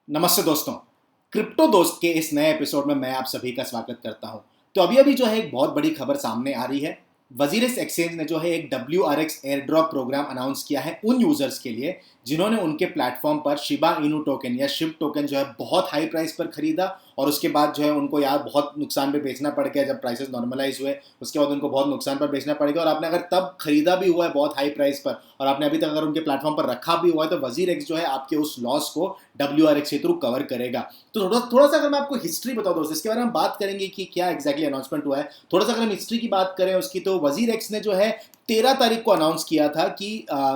नमस्ते दोस्तों। क्रिप्टो दोस्त के इस नए एपिसोड में मैं आप सभी का स्वागत करता हूं। तो अभी अभी जो है एक बहुत बड़ी खबर सामने आ रही है। वजीरिस एक्सचेंज ने जो है एक WRX air drop programme announce किया है उन यूजर्स के लिए जिन्होंने उनके प्लेटफॉर्म पर शिबा इनू टोकन या शिब टोकन जो है बहुत हाई प्राइस पर खरीदा और उसके बाद जो है उनको यार बहुत नुकसान पे बेचना पड़ गया। जब प्राइसेस नॉर्मलाइज हुए उसके बाद उनको बहुत नुकसान पर बेचना पड़ेगा और आपने अगर तब खरीदा भी हुआ है बहुत हाई प्राइस पर और आपने अभी तक अगर उनके प्लेटफॉर्म पर रखा भी हुआ है तो वजीर एक्स जो है आपके उस लॉस को WRX के थ्रू कवर करेगा। तो थोड़ा थोड़ा सा अगर मैं आपको हिस्ट्री बताऊं दोस्तों, इसके बारे में बात करेंगे कि क्या एक्जैक्टली अनाउंसमेंट हुआ है। थोड़ा सा अगर हम हिस्ट्री की बात करें उसकी, तो वजीर एक्स ने जो है 13 तारीख को अनाउंस किया था कि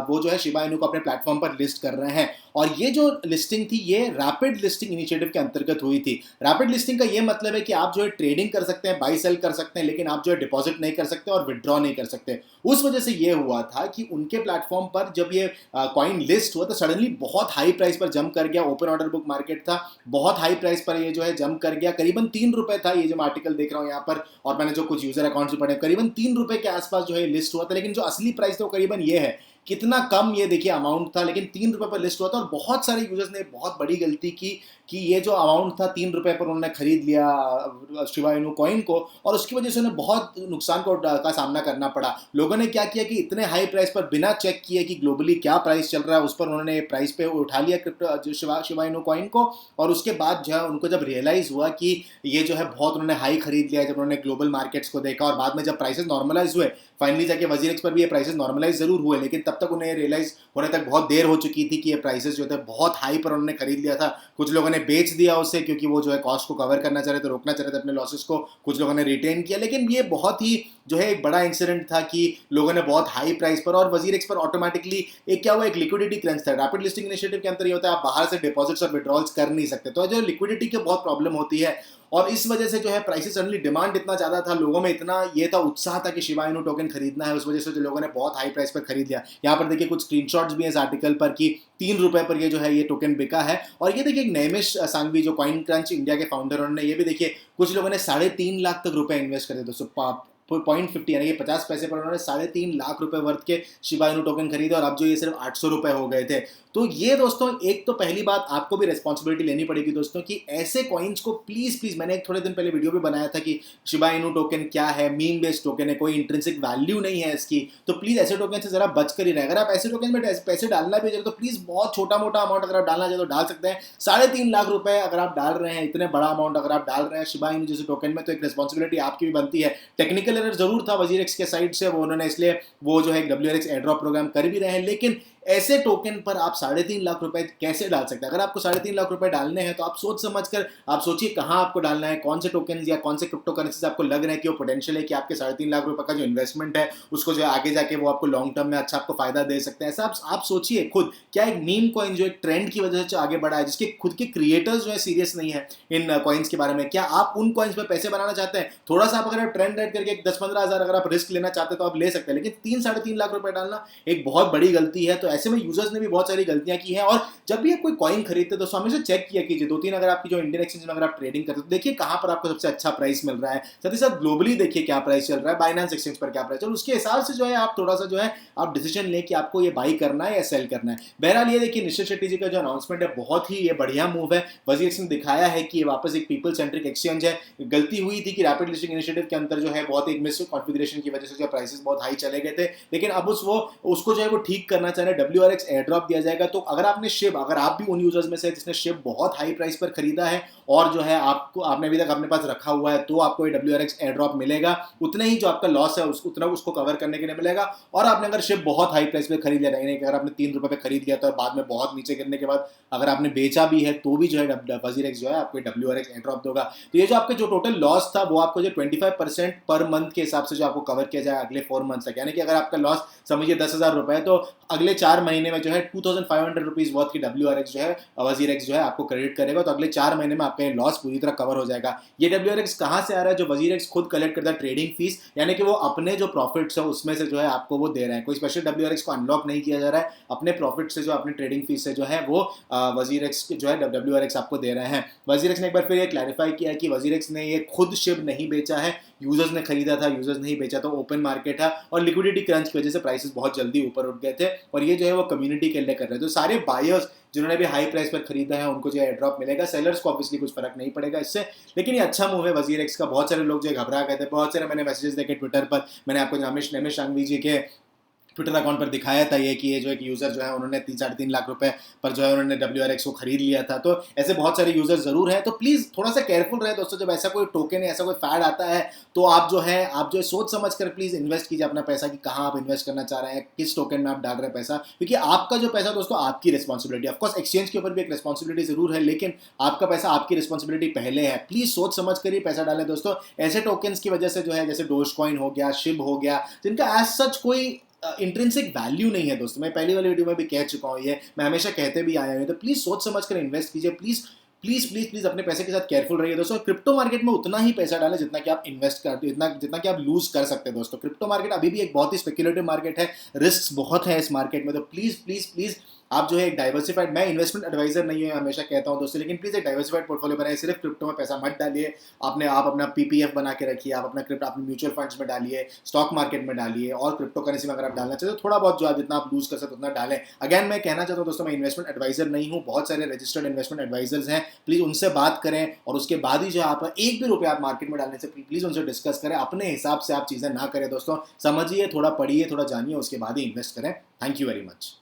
वो जो है शिबा इनू को अपने प्लेटफॉर्म पर लिस्ट कर रहे हैं। और ये जो लिस्टिंग थी ये रैपिड लिस्टिंग इनिशिएटिव के अंतर्गत हुई थी। रैपिड लिस्टिंग का ये मतलब है कि आप जो है ट्रेडिंग कर सकते हैं, बाई सेल कर सकते हैं, लेकिन आप जो है डिपॉजिट नहीं कर सकते और विड्रॉ नहीं कर सकते। उस वजह से ये हुआ था कि उनके प्लेटफॉर्म पर जब ये कॉइन लिस्ट हुआ तो सडनली बहुत हाई प्राइस पर जंप कर गया। ओपन ऑर्डर बुक मार्केट था, बहुत हाई प्राइस पर ये जो है जंप कर गया। करीबन 3 रुपए था ये जो मैं आर्टिकल देख रहा हूँ यहाँ पर, और मैंने जो कुछ यूजर अकाउंट्स भी पढ़े करीबन 3 रुपए के आसपास जो है लिस्ट हुआ था। लेकिन जो असली प्राइस था वो करीबन ये है। कितना कम ये देखिए अमाउंट था, लेकिन 3 रुपए पर लिस्ट हुआ था। और बहुत सारे यूजर्स ने बहुत बड़ी गलती की कि ये जो अमाउंट था 3 रुपए पर उन्होंने खरीद लिया शिबा इनू कॉइन को, और उसकी वजह से उन्हें बहुत नुकसान का सामना करना पड़ा। लोगों ने क्या किया कि इतने हाई प्राइस पर बिना चेक किए कि ग्लोबली क्या प्राइस चल रहा है उस पर उन्होंने प्राइस पे उठा लिया क्रिप्टो शिबा इनू कॉइन को। और उसके बाद जो है उनको जब रियलाइज हुआ कि ये जो है बहुत उन्होंने हाई खरीद लिया, जब उन्होंने ग्लोबल मार्केट्स को देखा और बाद में जब प्राइसेस नॉर्मलाइज हुए, फाइनली जाके वजीर एक्स पर भी ये प्राइसेस नॉर्मलाइज जरूर हुए, लेकिन तब तक उन्हें रियलाइज होने तक बहुत देर हो चुकी थी कि ये प्राइसेस जो थे बहुत हाई पर उन्होंने खरीद लिया था। कुछ लोगों ने बेच दिया उसे क्योंकि वो जो है कॉस्ट को कवर करना चाह रहे थे, रोकना चाह रहे थे अपने लॉसेस को। कुछ लोगों ने रिटेन किया, लेकिन ये बहुत ही जो है एक बड़ा इंसिडेंट था कि लोगों ने बहुत हाई प्राइस पर और वजीर एक्स पर ऑटोमेटिकली एक क्या हुआ, एक लिक्विडिटी क्रंच था। रैपिड लिस्टिंग इनिशिएटिव के अंदर ये होता है आप बाहर से डिपॉजिट्स और विड्रॉल्स कर नहीं सकते, तो जो लिक्विडिटी की बहुत प्रॉब्लम होती है। और इस वजह से जो है प्राइसेस सडनली, डिमांड इतना ज्यादा था, लोगों में इतना ये था उत्साह था कि शिबा इनू टोकन खरीदना है, उस वजह से जो लोगों ने बहुत हाई प्राइस पर खरीद लिया। यहाँ पर देखिए कुछ स्क्रीनशॉट्स भी हैं इस आर्टिकल पर कि 3 रुपए पर ये जो है ये टोकन बिका है। और ये देखिए एक नैमिष सांघवी जो कॉइन क्रंच इंडिया के फाउंडर, उन्होंने ये भी देखिए कुछ लोगों ने 3.5 लाख तक रुपए इन्वेस्ट करे दोस्तों। 0.50 यानी कि 50 पैसे पर उन्होंने 3.5 लाख रुपए वर्थ के शिबा इनू टोकन खरीदे, और अब जो ये सिर्फ 800 रुपए हो गए थे। तो ये दोस्तों एक तो पहली बात आपको भी रिस्पॉन्सिबिलिटी लेनी पड़ेगी दोस्तों कि ऐसे कॉइन्स को प्लीज प्लीज, मैंने एक थोड़े दिन पहले वीडियो भी बनाया था कि शिबा इनू टोकन क्या है, मीम बेस्ड टोकन है, कोई इंट्रिंसिक वैल्यू नहीं है इसकी। तो प्लीज ऐसे टोकन से जरा बचकर ही रहे। अगर आप ऐसे टोकन में पैसे डालना भी चाहिए तो प्लीज बहुत छोटा मोटा अमाउंट अगर आप डालना चाहिए तो डाल सकते हैं। 3.5 लाख रुपए अगर आप डाल रहे हैं, इतने बड़ा अमाउंट अगर आप डाल रहे हैं शिबा इनू जैसे टोकन में, तो एक रिस्पॉन्सिबिलिटी आपकी भी बनती है। टेक्निकल एरर जरूर था वजीर एक्स के साइड से, वो उन्होंने इसलिए वो जो है WRX एयर ड्रॉप प्रोग्राम कर भी रहे हैं, लेकिन ऐसे टोकन पर आप 3.5 लाख रुपए कैसे डाल सकते हैं। अगर आपको 3.5 लाख रुपए डालने हैं तो आप सोच समझ कर आप सोचिए कहां आपको डालना है, कौन से टोकन या कौन से क्रिप्टो करेंसीज आपको लग रहे हैं कि वो पोटेंशियल है कि आपके 3.5 लाख रुपए का जो इन्वेस्टमेंट है उसको जो है आगे जाके वो आपको लॉन्ग टर्म में अच्छा आपको फायदा दे सकते हैं। ऐसा आप सोचिए खुद। क्या एक मीम कॉइन जो एक ट्रेंड की वजह से आगे बढ़ा है, जिसके खुद के क्रिएटर्स जो है सीरियस नहीं है इन कॉइन्स के बारे में, क्या आप उन कॉइन्स पर पैसे बनाना चाहते हैं? थोड़ा सा आप अगर ट्रेंड रेड करके 10-15 हजार अगर आप रिस्क लेना चाहते हैं तो आप ले सकते हैं, लेकिन 3-3.5 लाख रुपए डालना एक बहुत बड़ी गलती है। तो ऐसे में यूजर्स ने भी बहुत सारी गलतियां की हैं। और जब भी आप कोई कॉइन खरीदते हैं तो हमेशा चेक किया कीजिए 2-3, अगर आपकी जो इंडियन एक्सचेंज में अगर आप ट्रेडिंग करते हो तो देखिए कहां पर आपको सबसे अच्छा प्राइस मिल रहा है। साथ ही साथ ग्लोबली देखिए क्या प्राइस चल रहा है, बाइनेंस एक्सचेंज पर क्या प्राइस, और उसके हिसाब से जो है आप थोड़ा सा जो है आप डिसीजन लें कि आपको ये बाई करना है या सेल करना है। बहरहाल ये देखिए निश्चित शेट्टी जी का जो अनाउंसमेंट है बहुत ही ये बढ़िया मूव है। वजीर ने दिखाया है कि ये वापस एक पीपल सेंट्रिक एक्सचेंज है। गलती हुई थी कि रैपिड लिस्टिंग इनिशिएटिव के अंदर जो है बहुत एक मिस कॉन्फ़िगरेशन की वजह से जो प्राइसेस बहुत हाई चले गए थे, लेकिन अब उसको जो है वो ठीक करना चाह रहे हैं। WRX एयर ड्रॉप दिया जाएगा। तो अगर आपने शिब, अगर आप भी उन यूजर्स में से जिसने शिब बहुत हाई प्राइस पर खरीदा है और जो है आपने अभी तक अपने पास रखा हुआ है, तो आपको ये WRX एयर ड्रॉप मिलेगा। उतना ही जो आपका लॉस है उतना उसको कवर करने के लिए मिलेगा। और आपने अगर शिब बहुत हाई प्राइस पे खरीद लिया, यानी कि अगर आपने 3 रुपए पे खरीद लिया तो बाद में बहुत नीचे गिरने के बाद अगर आपने बेचा भी है तो भी जो है वजीर एक्स जो है आपको WRX एयर ड्रॉप देगा। तो ये जो आपका जो टोटल लॉस था वो आपको जो 25% पर मंथ के हिसाब से जो आपको कवर किया जाए अगले 4 मंथ तक। यानी कि अगर आपका लॉस समझिए 10,000 रुपए है तो अगले 4 महीने में जो है 2,500 रुपीज वर्थ की WRX जो है वजीर एक्स जो है आपको क्रेडिट करेगा। तो अगले 4 महीने में आपका लॉस पूरी तरह कवर हो जाएगा। ये WRX कहां से आ रहा है? जो वजीर एक्स खुद कलेक्ट करता है ट्रेडिंग फीस, यानी कि वो अपने जो प्रॉफिट्स है उसमें से जो है आपको वो दे रहे हैं। कोई स्पेशल WRX को अनलॉक नहीं किया जा रहा है, अपने प्रॉफिट से जो अपने ट्रेडिंग फीस से जो है वो वजीर एक्स जो है WRX आपको दे रहे हैं। वजीर एक्स ने एक बार फिर ये क्लैरिफाई किया कि वजीर एक्स ने ये खुद शिप नहीं बेचा है, यूजर्स ने खरीदा था, यूजर्स नहीं बेचा, तो ओपन मार्केट है और लिक्विडिटी क्रंच की वजह से प्राइसेस बहुत जल्दी ऊपर उठ गए थे। और ये जो है वो कम्युनिटी के लिए कर रहे हैं। तो सारे बायर्स जिन्होंने भी हाई प्राइस पर खरीदा है उनको जो है ड्रॉप मिलेगा, सेलर्स को ऑब्वियसली कुछ फर्क नहीं पड़ेगा इससे, लेकिन ये अच्छा मूव है वजीर एक्स का। बहुत सारे लोग जो घबरा गए थे, बहुत सारे मैंने मैसेजेस देखे ट्विटर पर, मैंने आपको नमिश संघवी जी के ट्विटर अकाउंट पर दिखाया था ये कि ये जो एक यूज़र जो है उन्होंने 3-3.5 लाख रुपए पर जो है उन्होंने WRX को खरीद लिया था। तो ऐसे बहुत सारे यूज़र ज़रूर हैं, तो प्लीज़ थोड़ा सा केयरफुल रहे दोस्तों। जब ऐसा कोई टोकन है, ऐसा कोई फैड आता है, तो आप जो है सोच समझ कर प्लीज़ इन्वेस्ट कीजिए अपना पैसा कि कहाँ आप इन्वेस्ट करना चाह रहे हैं, किस टोकन में आप डाल रहे हैं पैसा, क्योंकि आपका जो पैसा दोस्तों आपकी रिस्पॉन्सिबिलिटी। ऑफकोर्स एक्सचेंज के ऊपर भी एक रिस्पॉन्सिबिलिटी ज़रूर है, लेकिन आपका पैसा आपकी रिस्पॉन्सिबिलिटी पहले है। प्लीज़ सोच समझ कर ही पैसा डालें दोस्तों। ऐसे टोकन्स की वजह से जो है, जैसे डोजकॉइन हो गया, शिब हो गया, जिनका एज सच कोई इंट्रिंसिक वैल्यू नहीं है दोस्तों। मैं पहली वाली वीडियो में भी कह चुका हूँ, ये मैं हमेशा कहते भी आया हूँ। तो प्लीज़ सोच समझ कर इन्वेस्ट कीजिए, प्लीज़ प्लीज़ प्लीज़ प्लीज़ अपने पैसे के साथ केयरफुल रहिए दोस्तों। क्रिप्टो मार्केट में उतना ही पैसा डालें जितना कि आप इन्वेस्ट करते, जितना कि आप लूज कर सकते हैं दोस्तों। क्रिप्टो मार्केट अभी भी एक बहुत ही स्पेक्युलेटिव मार्केट है, रिस्क बहुत है इस मार्केट में। तो प्लीज़ प्लीज़ प्लीज़ आप जो है एक डाइवर्सिफाइड, मैं इन्वेस्टमेंट एडवाइजर नहीं है, हमेशा कहता हूं दोस्तों, लेकिन प्लीज़ एक डाइवर्सिफाइड पोर्टफोलियो बनाइए। सिर्फ क्रिप्टो में पैसा मत डालिए। आप अपना PPF बना के रखिए, आप अपना क्रिप्टो अपने म्यूचुअल फंड्स में डालिए, स्टॉक मार्केट में डालिए, और क्रिप्टो करेंसी में अगर आप डालना चाहते हो थोड़ा बहुत जो आप जितना आप लूज कर सकते उतना डालें। अगैन मैं कहना चाहता हूँ दोस्तों, मैं इन्वेस्टमेंट एडवाइजर नहीं हूँ, बहुत सारे रजिस्टर्ड इन्वेस्टमेंट एडवाइजर्स हैं, प्लीज़ उनसे बात करें और उसके बाद ही जो आप एक भी रुपया आप मार्केट में डालने से प्लीज़ उनसे डिस्कस करें। अपने हिसाब से आप चीज़ें ना करें दोस्तों, समझिए, थोड़ा पढ़िए, थोड़ा जानिए, उसके बाद ही इन्वेस्ट करें। Thank you very much.